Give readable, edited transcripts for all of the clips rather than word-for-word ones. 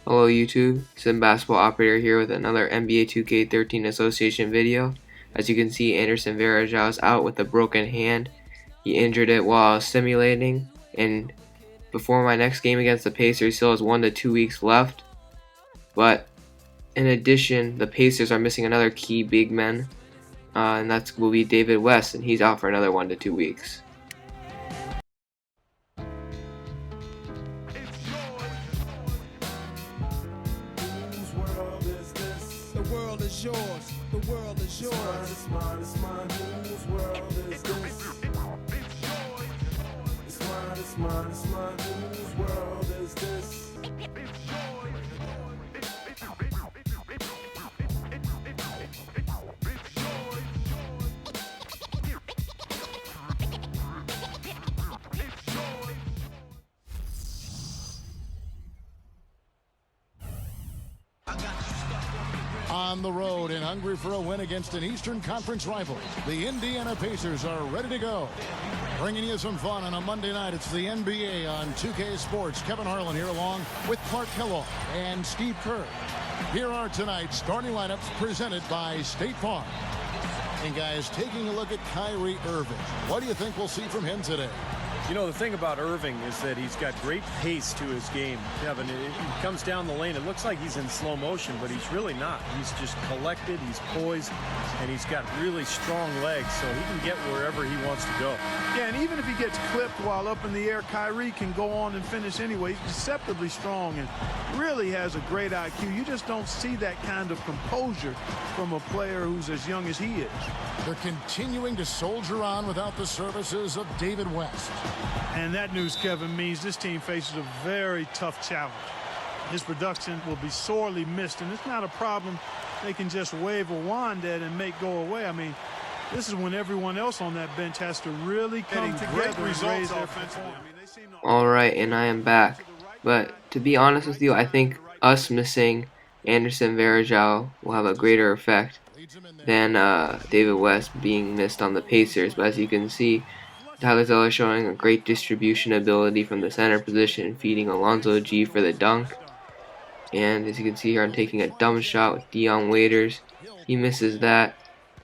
Hello YouTube, Sim Basketball Operator here with another NBA 2K13 Association video. As you can see, Anderson Varejao is out with a broken hand. He injured it while simulating, and before my next game against the Pacers, he still has 1 to 2 weeks left. But in addition, the Pacers are missing another key big man, and that will be David West, and he's out for another 1 to 2 weeks. The world is yours. The world is yours. It's mine, it's mine. Whose world is this? It's mine, it's mine, it's mine. Whose world is this? On the road and hungry for a win against an Eastern Conference rival, the Indiana Pacers are ready to go. Bringing you some fun on a Monday night, it's the NBA on 2K Sports. Kevin Harlan here along with Clark Kellogg and Steve Kerr. Here are tonight's starting lineups presented by State Farm. And guys, taking a look at Kyrie Irving, what do you think we'll see from him today? You know, the thing about Irving is that he's got great pace to his game. Kevin, he comes down the lane. It looks like he's in slow motion, but he's really not. He's just collected, he's poised, and he's got really strong legs, so he can get wherever he wants to go. Yeah, and even if he gets clipped while up in the air, Kyrie can go on and finish anyway. He's deceptively strong and really has a great IQ. You just don't see that kind of composure from a player who's as young as he is. They're continuing to soldier on without the services of David West. And that news, Kevin, means this team faces a very tough challenge. His production will be sorely missed, and it's not a problem they can just wave a wand at and make go away. I mean, this is when everyone else on that bench has to really come together and raise their performance. Alright, and I am back. But to be honest with you, I think us missing Anderson Varejao will have a greater effect than David West being missed on the Pacers. But as you can see, Tyler Zeller showing a great distribution ability from the center position, feeding Alonzo G for the dunk. And as you can see here, I'm taking a dumb shot with Dion Waiters. He misses that.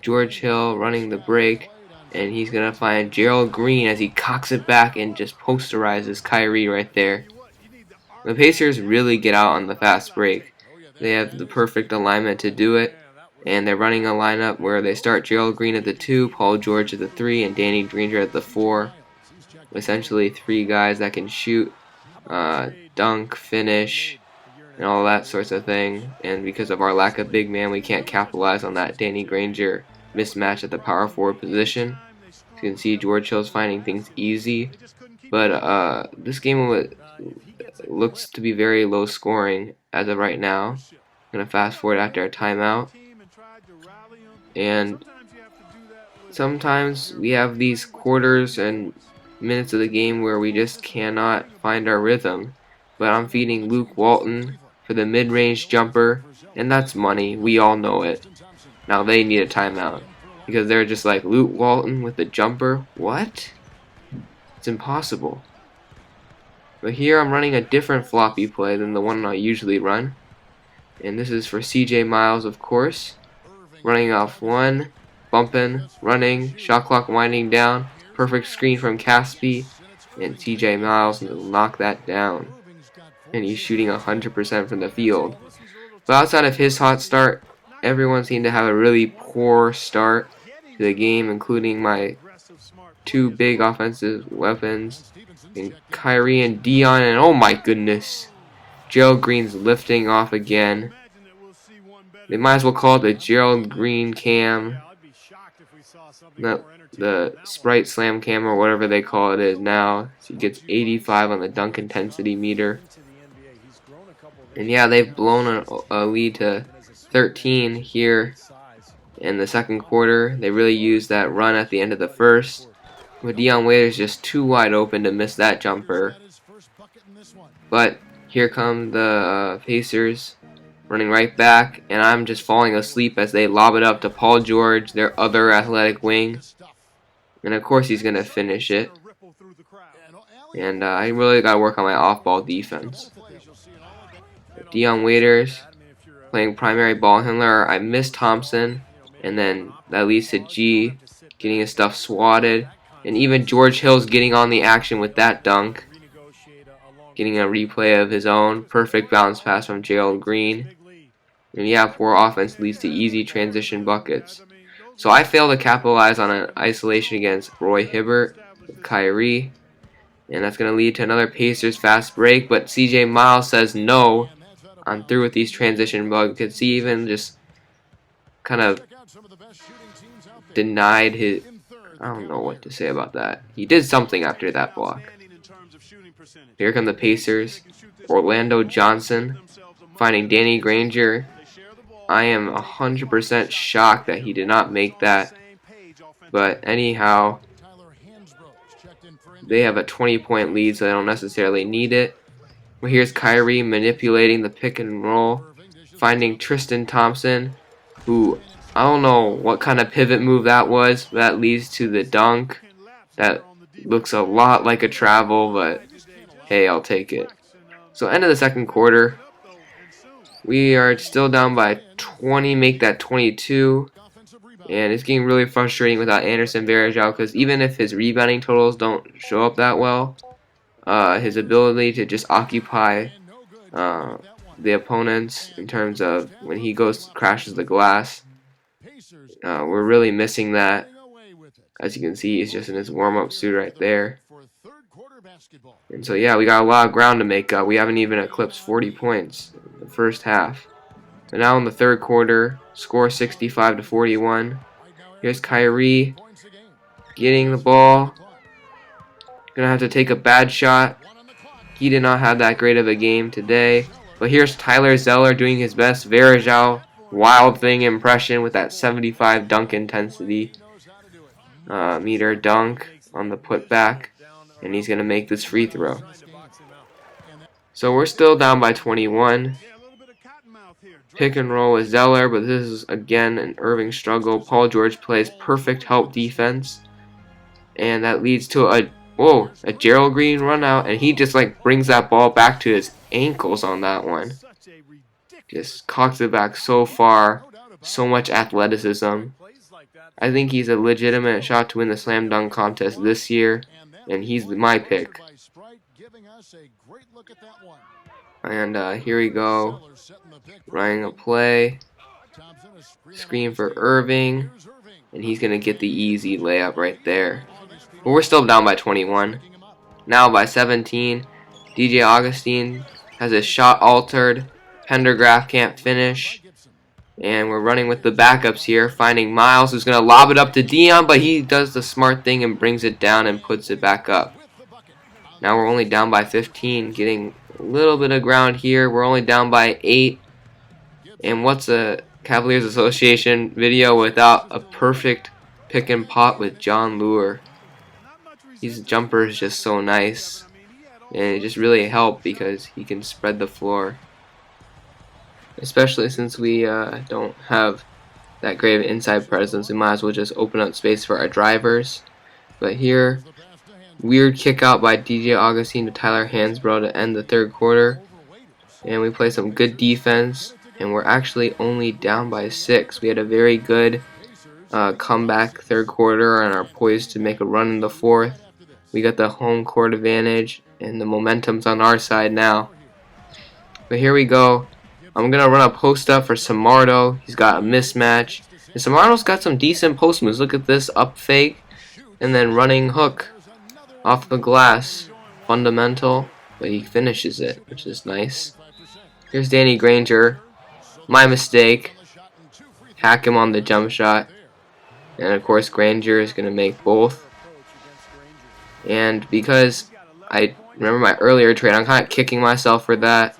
George Hill running the break, and he's going to find Gerald Green as he cocks it back and just posterizes Kyrie right there. The Pacers really get out on the fast break. They have the perfect alignment to do it. And they're running a lineup where they start Gerald Green at the 2, Paul George at the 3, and Danny Granger at the 4. Essentially 3 guys that can shoot, dunk, finish, and all that sorts of thing. And because of our lack of big man, we can't capitalize on that Danny Granger mismatch at the power forward position. As you can see, George Hill's finding things easy. But this game looks to be very low scoring as of right now. I'm going to fast forward after a timeout. And sometimes we have these quarters and minutes of the game where we just cannot find our rhythm. But I'm feeding Luke Walton for the mid-range jumper, and that's money. We all know it. Now they need a timeout because they're just like, Luke Walton with the jumper? What? It's impossible. But here I'm running a different floppy play than the one I usually run. And this is for CJ Miles, of course. Running off 1, bumping, running, shot clock winding down, perfect screen from Caspi, and CJ Miles will knock that down. And he's shooting 100% from the field. But outside of his hot start, everyone seemed to have a really poor start to the game, including my 2 big offensive weapons, and Kyrie and Dion, and oh my goodness, Gerald Green's lifting off again. They might as well call it the Gerald Green cam, the Sprite Slam cam or whatever they call it is now. He gets 85 on the dunk intensity meter. And yeah, they've blown a lead to 13 here in the second quarter. They really used that run at the end of the first. But Dion Waiters just too wide open to miss that jumper. But here come the Pacers. Running right back, and I'm just falling asleep as they lob it up to Paul George, their other athletic wing. And of course he's going to finish it. And I really got to work on my off-ball defense. Dion Waiters playing primary ball handler. I missed Thompson, and then that leads to G getting his stuff swatted, and even George Hill's getting on the action with that dunk, getting a replay of his own perfect bounce pass from Gerald Green. And yeah, poor offense leads to easy transition buckets. So I failed to capitalize on an isolation against Roy Hibbert with Kyrie, and that's going to lead to another Pacers fast break, but CJ Miles says no, I'm through with these transition buckets. He even just kind of denied his, I don't know what to say about that. He did something after that block. Here come the Pacers. Orlando Johnson finding Danny Granger. I am 100% shocked that he did not make that. But anyhow, they have a 20-point lead, so they don't necessarily need it. Well, here's Kyrie manipulating the pick and roll, finding Tristan Thompson, who I don't know what kind of pivot move that was, but that leads to the dunk. That looks a lot like a travel, but hey, I'll take it. So end of the second quarter, we are still down by 20, make that 22, and it's getting really frustrating without Anderson Varejao, because even if his rebounding totals don't show up that well, his ability to just occupy the opponents in terms of when he crashes the glass, we're really missing that. As you can see, he's just in his warm-up suit right there. And so yeah, we got a lot of ground to make up. We haven't even eclipsed 40 points in the first half. And now in the third quarter, score 65-41. Here's Kyrie getting the ball. Gonna have to take a bad shot. He did not have that great of a game today. But here's Tyler Zeller doing his best Varejao Wild Thing impression with that 75 dunk intensity meter dunk on the putback. And he's gonna make this free throw. So we're still down by 21. Pick and roll with Zeller, but this is again an Irving struggle. Paul George plays perfect help defense, and that leads to a Gerald Green run out, and he just like brings that ball back to his ankles on that one. Just cocks it back so far, so much athleticism. I think he's a legitimate shot to win the slam dunk contest this year, and he's my pick. And here we go, running a play, screen for Irving, and he's going to get the easy layup right there. But we're still down by 21. Now by 17, DJ Augustine has his shot altered, Pendergraph can't finish, and we're running with the backups here, finding Miles, who's going to lob it up to Dion, but he does the smart thing and brings it down and puts it back up. Now we're only down by 15, getting a little bit of ground here. We're only down by 8. And what's a Cavaliers Association video without a perfect pick and pop with John Lure? His jumper is just so nice. And it just really helped because he can spread the floor. Especially since we don't have that great of inside presence, we might as well just open up space for our drivers. But here, weird kick out by DJ Augustine to Tyler Hansbrough to end the third quarter. And we play some good defense, and we're actually only down by 6. We had a very good comeback third quarter and are poised to make a run in the fourth. We got the home court advantage, and the momentum's on our side now. But here we go. I'm going to run a post up for Samardo. He's got a mismatch. And Samardo's got some decent post moves. Look at this up fake and then running hook off the glass. Fundamental, but he finishes it, which is nice. Here's Danny Granger. My mistake. Hack him on the jump shot. And of course Granger is going to make both. And because I remember my earlier trade, I'm kind of kicking myself for that.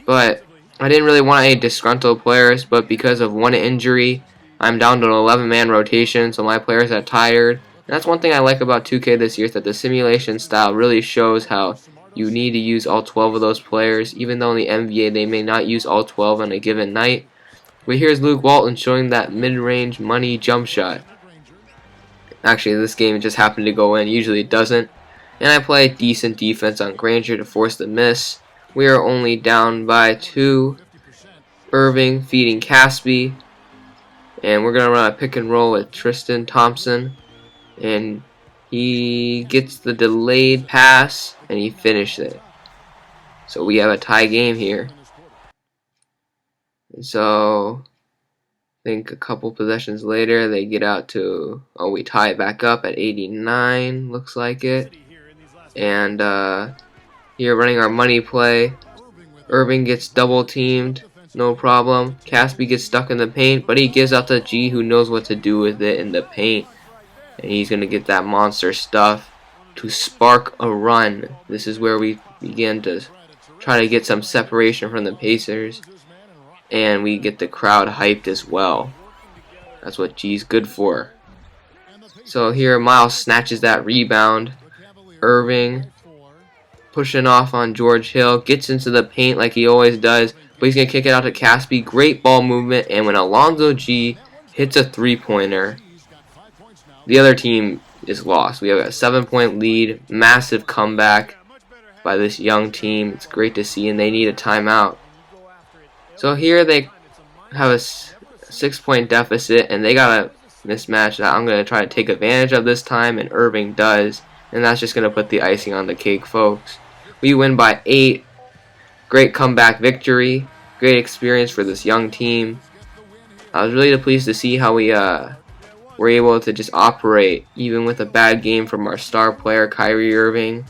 But I didn't really want any disgruntled players, but because of one injury, I'm down to an 11-man rotation, so my players are tired. And that's one thing I like about 2K this year, is that the simulation style really shows how you need to use all 12 of those players, even though in the NBA they may not use all 12 on a given night. But here's Luke Walton showing that mid-range money jump shot. Actually, this game it just happened to go in. Usually it doesn't. And I play decent defense on Granger to force the miss. We are only down by 2. Irving feeding Caspi, and we're gonna run a pick and roll with Tristan Thompson, and he gets the delayed pass and he finished it. So we have a tie game here. And so I think a couple possessions later they get out to, oh, we tie it back up at 89, looks like it. And here running our money play, Irving gets double teamed, no problem. Caspi gets stuck in the paint, but he gives out to G, who knows what to do with it in the paint. And he's going to get that monster stuff to spark a run. This is where we begin to try to get some separation from the Pacers. And we get the crowd hyped as well. That's what G's good for. So here Miles snatches that rebound. Irving pushing off on George Hill, gets into the paint like he always does, but he's going to kick it out to Caspi. Great ball movement, and when Alonzo G hits a three-pointer, the other team is lost. We have a 7-point lead, massive comeback by this young team. It's great to see, and they need a timeout. So here they have a 6-point deficit, and they got a mismatch that I'm going to try to take advantage of this time, and Irving does. And that's just going to put the icing on the cake, folks. We win by 8. Great comeback victory. Great experience for this young team. I was really pleased to see how we were able to just operate, even with a bad game from our star player, Kyrie Irving.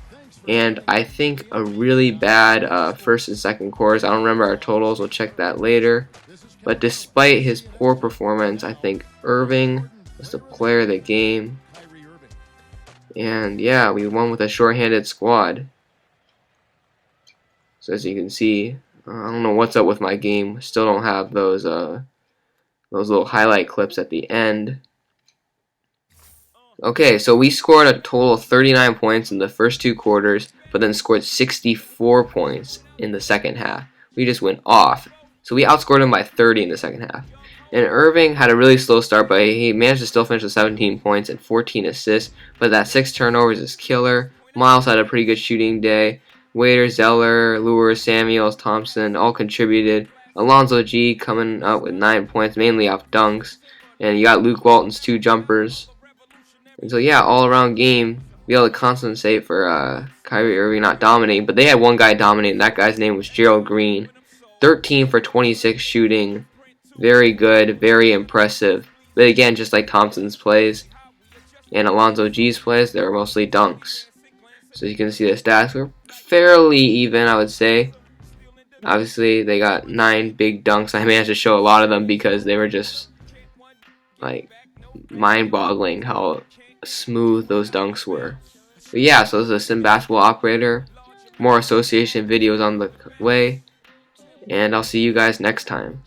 And I think a really bad first and second quarters. I don't remember our totals. We'll check that later. But despite his poor performance, I think Irving was the player of the game. And yeah, we won with a short-handed squad. So as you can see, I don't know what's up with my game. Still don't have those little highlight clips at the end. Okay, so we scored a total of 39 points in the first 2 quarters, but then scored 64 points in the second half. We just went off. So we outscored them by 30 in the second half. And Irving had a really slow start, but he managed to still finish with 17 points and 14 assists. But that 6 turnovers is killer. Miles had a pretty good shooting day. Waiter, Zeller, Lewis, Samuels, Thompson all contributed. Alonzo G coming up with 9 points, mainly off dunks. And you got Luke Walton's 2 jumpers. And so yeah, all around game, be able to compensate for Kyrie Irving not dominating. But they had one guy dominating. That guy's name was Gerald Green. 13 for 26 shooting. Very good, very impressive. But again, just like Thompson's plays and Alonzo G's plays, they were mostly dunks. So you can see the stats were fairly even, I would say. Obviously, they got 9 big dunks. I managed to show a lot of them because they were just like mind-boggling how smooth those dunks were. But yeah, so this is a Sim Basketball Operator. More association videos on the way. And I'll see you guys next time.